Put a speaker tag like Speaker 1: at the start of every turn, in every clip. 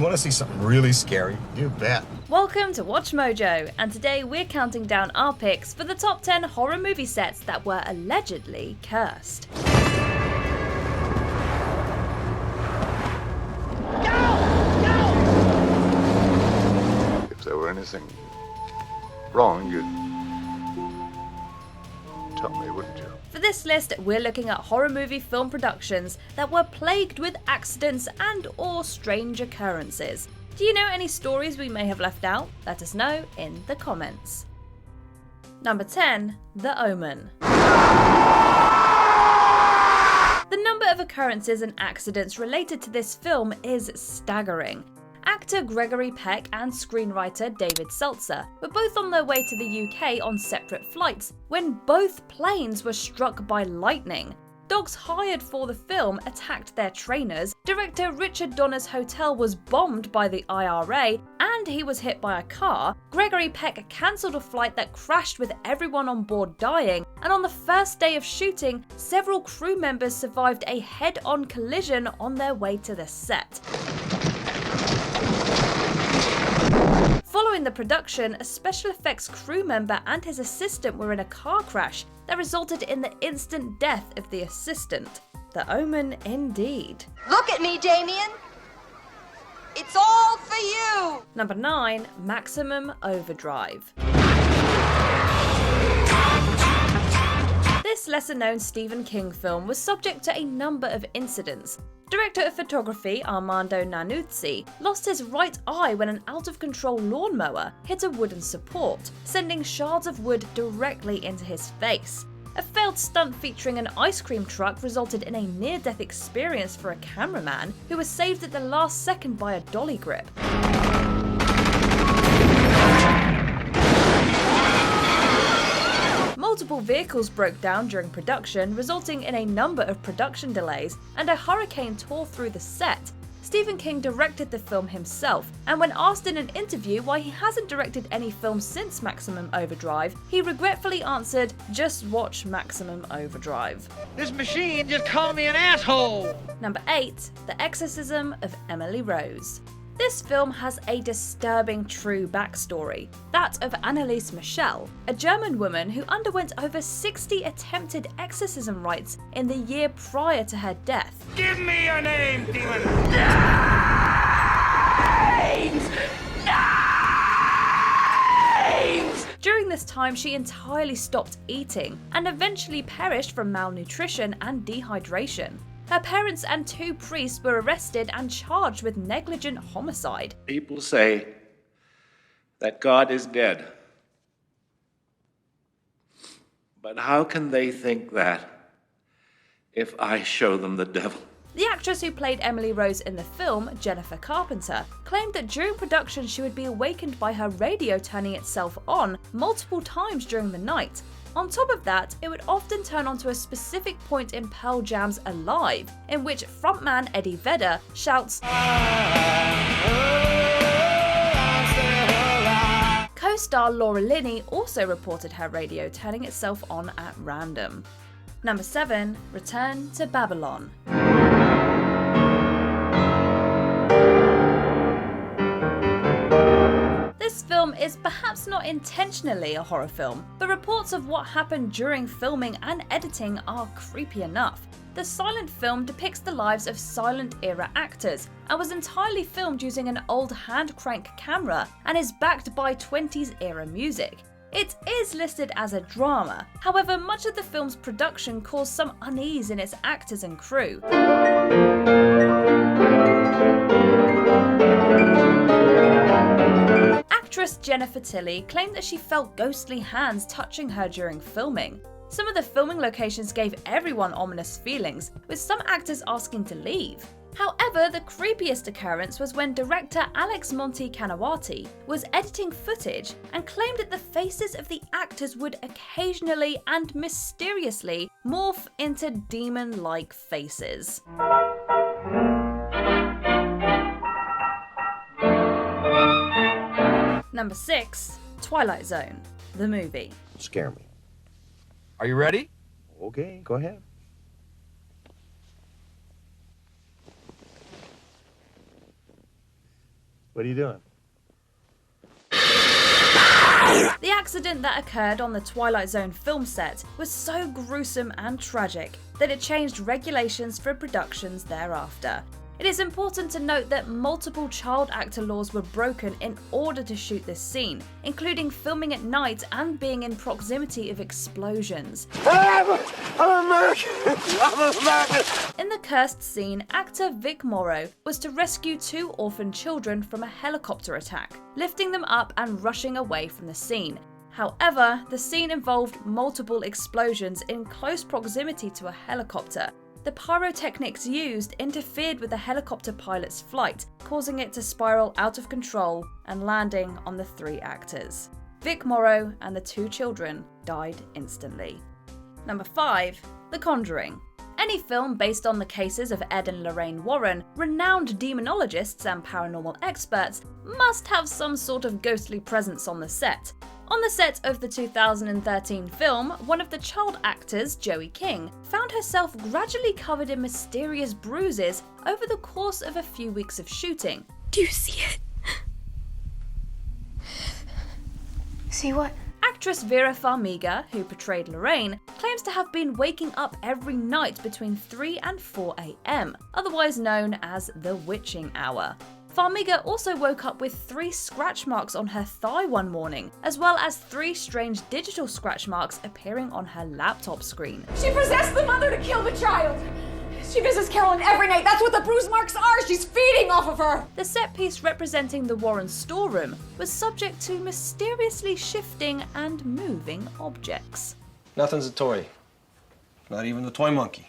Speaker 1: want to see something really scary?
Speaker 2: You bet.
Speaker 3: Welcome to Watch Mojo, and today we're counting down our picks for the top 10 horror movie sets that were allegedly cursed.
Speaker 2: If there were anything wrong, you'd tell me, wouldn't you?
Speaker 3: For this list, we're looking at horror movie film productions that were plagued with accidents and or strange occurrences. Do you know any stories we may have left out? Let us know in the comments. Number 10. The Omen. The number of occurrences and accidents related to this film is staggering. Actor Gregory Peck and screenwriter David Seltzer were both on their way to the UK on separate flights when both planes were struck by lightning. Dogs hired for the film attacked their trainers, director Richard Donner's hotel was bombed by the IRA, and he was hit by a car. Gregory Peck cancelled a flight that crashed with everyone on board dying, and on the first day of shooting, several crew members survived a head-on collision on their way to the set. Following the production, a special effects crew member and his assistant were in a car crash that resulted in the instant death of the assistant. The Omen indeed.
Speaker 4: Look at me, Damien. It's all for you.
Speaker 3: Number 9. Maximum Overdrive. This lesser-known Stephen King film was subject to a number of incidents. Director of photography Armando Nanuzzi lost his right eye when an out-of-control lawnmower hit a wooden support, sending shards of wood directly into his face. A failed stunt featuring an ice cream truck resulted in a near-death experience for a cameraman who was saved at the last second by a dolly grip. Multiple vehicles broke down during production, resulting in a number of production delays, and a hurricane tore through the set. Stephen King directed the film himself, and when asked in an interview why he hasn't directed any films since Maximum Overdrive, he regretfully answered, "Just watch Maximum Overdrive."
Speaker 5: This machine just called me an asshole!
Speaker 3: Number 8. The Exorcism of Emily Rose. This film has a disturbing true backstory, that of Anneliese Michel, a German woman who underwent over 60 attempted exorcism rites in the year prior to her death.
Speaker 5: Give me your name, demon! Names!
Speaker 3: During this time, she entirely stopped eating and eventually perished from malnutrition and dehydration. Her parents and 2 priests were arrested and charged with negligent homicide.
Speaker 6: People say that God is dead. But how can they think that if I show them the devil?
Speaker 3: The actress who played Emily Rose in the film, Jennifer Carpenter, claimed that during production she would be awakened by her radio turning itself on multiple times during the night. On top of that, it would often turn on to a specific point in Pearl Jam's Alive, in which frontman Eddie Vedder shouts, Co-star Laura Linney also reported her radio turning itself on at random. Number 7. Return to Babylon. This film is perhaps not intentionally a horror film, but reports of what happened during filming and editing are creepy enough. The silent film depicts the lives of silent-era actors and was entirely filmed using an old hand-crank camera and is backed by 20s-era music. It is listed as a drama, however much of the film's production caused some unease in its actors and crew. Actress Jennifer Tilly claimed that she felt ghostly hands touching her during filming. Some of the filming locations gave everyone ominous feelings, with some actors asking to leave. However, the creepiest occurrence was when director Alex Monty Kanawati was editing footage and claimed that the faces of the actors would occasionally and mysteriously morph into demon-like faces. Number 6. Twilight Zone, the movie.
Speaker 1: Scare me.
Speaker 7: Are you ready?
Speaker 1: Okay, go ahead. What are you doing?
Speaker 3: The accident that occurred on the Twilight Zone film set was so gruesome and tragic that it changed regulations for productions thereafter. It is important to note that multiple child actor laws were broken in order to shoot this scene, including filming at night and being in proximity of explosions.
Speaker 8: I'm American! I'm American!
Speaker 3: In the cursed scene, actor Vic Morrow was to rescue 2 orphan children from a helicopter attack, lifting them up and rushing away from the scene. However, the scene involved multiple explosions in close proximity to a helicopter. The pyrotechnics used interfered with the helicopter pilot's flight, causing it to spiral out of control and landing on the 3 actors. Vic Morrow and the 2 children died instantly. Number 5. The Conjuring. Any film based on the cases of Ed and Lorraine Warren, renowned demonologists and paranormal experts, must have some sort of ghostly presence on the set. On the set of the 2013 film, one of the child actors, Joey King, found herself gradually covered in mysterious bruises over the course of a few weeks of shooting.
Speaker 9: Do you see it? See what?
Speaker 3: Actress Vera Farmiga, who portrayed Lorraine, claims to have been waking up every night between 3 and 4 a.m., otherwise known as the witching hour. Farmiga also woke up with 3 scratch marks on her thigh one morning, as well as 3 strange digital scratch marks appearing on her laptop screen.
Speaker 10: She possessed the mother to kill the child! She visits Carolyn every night, that's what the bruise marks are! She's feeding off of her!
Speaker 3: The set piece representing the Warren storeroom was subject to mysteriously shifting and moving objects.
Speaker 11: Nothing's a toy. Not even the toy monkey.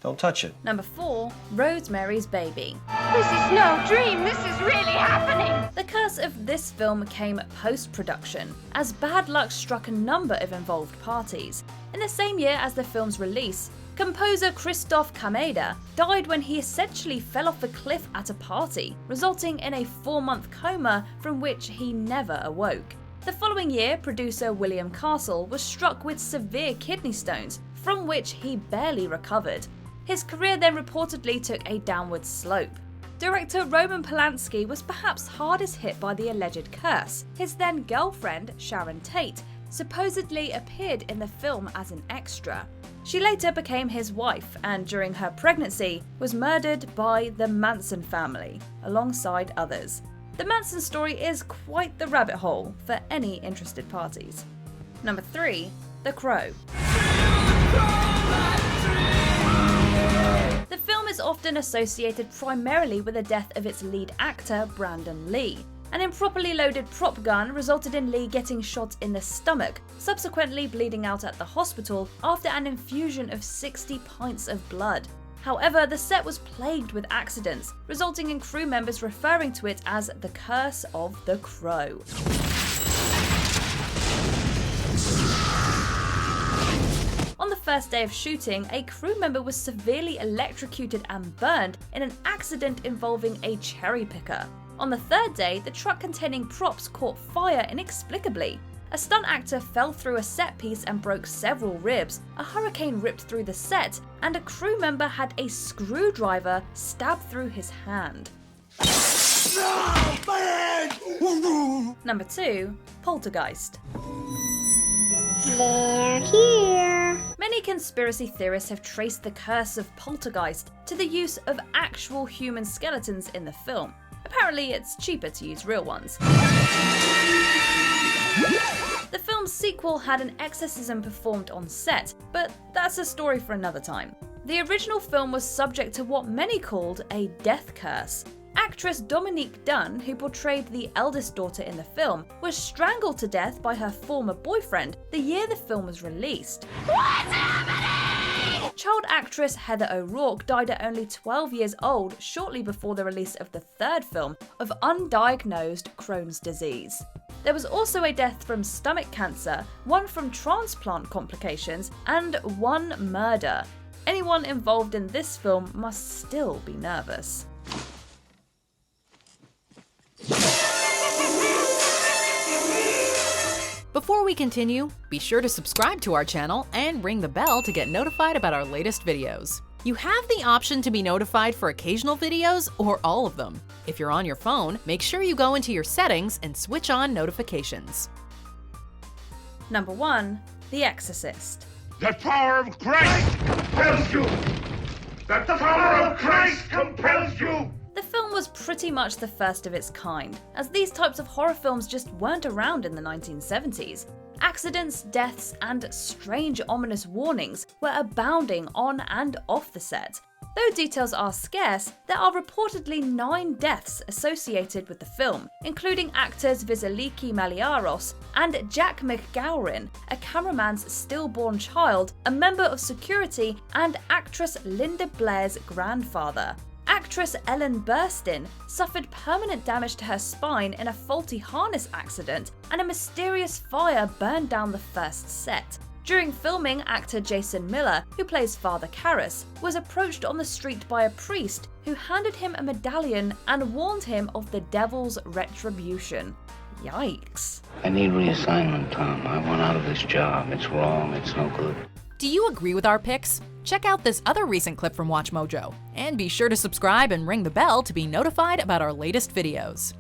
Speaker 11: Don't touch it.
Speaker 3: Number 4. Rosemary's Baby.
Speaker 9: This is no dream. This is really happening.
Speaker 3: The curse of this film came post-production, as bad luck struck a number of involved parties. In the same year as the film's release, composer Christoph Kameda died when he essentially fell off a cliff at a party, resulting in a 4-month coma from which he never awoke. The following year, producer William Castle was struck with severe kidney stones, from which he barely recovered. His career then reportedly took a downward slope. Director Roman Polanski was perhaps hardest hit by the alleged curse. His then girlfriend, Sharon Tate, supposedly appeared in the film as an extra. She later became his wife and during her pregnancy was murdered by the Manson family, alongside others. The Manson story is quite the rabbit hole for any interested parties. Number 3. The Crow. The film is often associated primarily with the death of its lead actor, Brandon Lee. An improperly loaded prop gun resulted in Lee getting shot in the stomach, subsequently bleeding out at the hospital after an infusion of 60 pints of blood. However, the set was plagued with accidents, resulting in crew members referring to it as the Curse of the Crow. On the first day of shooting, a crew member was severely electrocuted and burned in an accident involving a cherry picker. On the 3rd day, the truck containing props caught fire inexplicably. A stunt actor fell through a set piece and broke several ribs, a hurricane ripped through the set, and a crew member had a screwdriver stabbed through his hand. Number 2. Poltergeist.
Speaker 9: They're here.
Speaker 3: Many conspiracy theorists have traced the curse of Poltergeist to the use of actual human skeletons in the film. Apparently, it's cheaper to use real ones. The film's sequel had an exorcism performed on set, but that's a story for another time. The original film was subject to what many called a death curse. Actress Dominique Dunne, who portrayed the eldest daughter in the film, was strangled to death by her former boyfriend the year the film was released.
Speaker 9: What's happening?
Speaker 3: Child actress Heather O'Rourke died at only 12 years old shortly before the release of the 3rd film of undiagnosed Crohn's disease. There was also a death from stomach cancer, one from transplant complications, and one murder. Anyone involved in this film must still be nervous.
Speaker 12: Before we continue, be sure to subscribe to our channel and ring the bell to get notified about our latest videos. You have the option to be notified for occasional videos or all of them. If you're on your phone, make sure you go into your settings and switch on notifications.
Speaker 3: Number 1. The Exorcist.
Speaker 8: The power of Christ compels you! The power of Christ compels you!
Speaker 3: The film was pretty much the first of its kind, as these types of horror films just weren't around in the 1970s. Accidents, deaths, and strange ominous warnings were abounding on and off the set. Though details are scarce, there are reportedly 9 deaths associated with the film, including actors Vasiliki Maliaros and Jack McGowrin, a cameraman's stillborn child, a member of security, and actress Linda Blair's grandfather. Actress Ellen Burstyn suffered permanent damage to her spine in a faulty harness accident, and a mysterious fire burned down the first set. During filming, actor Jason Miller, who plays Father Karras, was approached on the street by a priest who handed him a medallion and warned him of the devil's retribution. Yikes.
Speaker 13: I need reassignment, Tom. I want out of this job. It's wrong. It's no good.
Speaker 12: Do you agree with our picks? Check out this other recent clip from WatchMojo, and be sure to subscribe and ring the bell to be notified about our latest videos.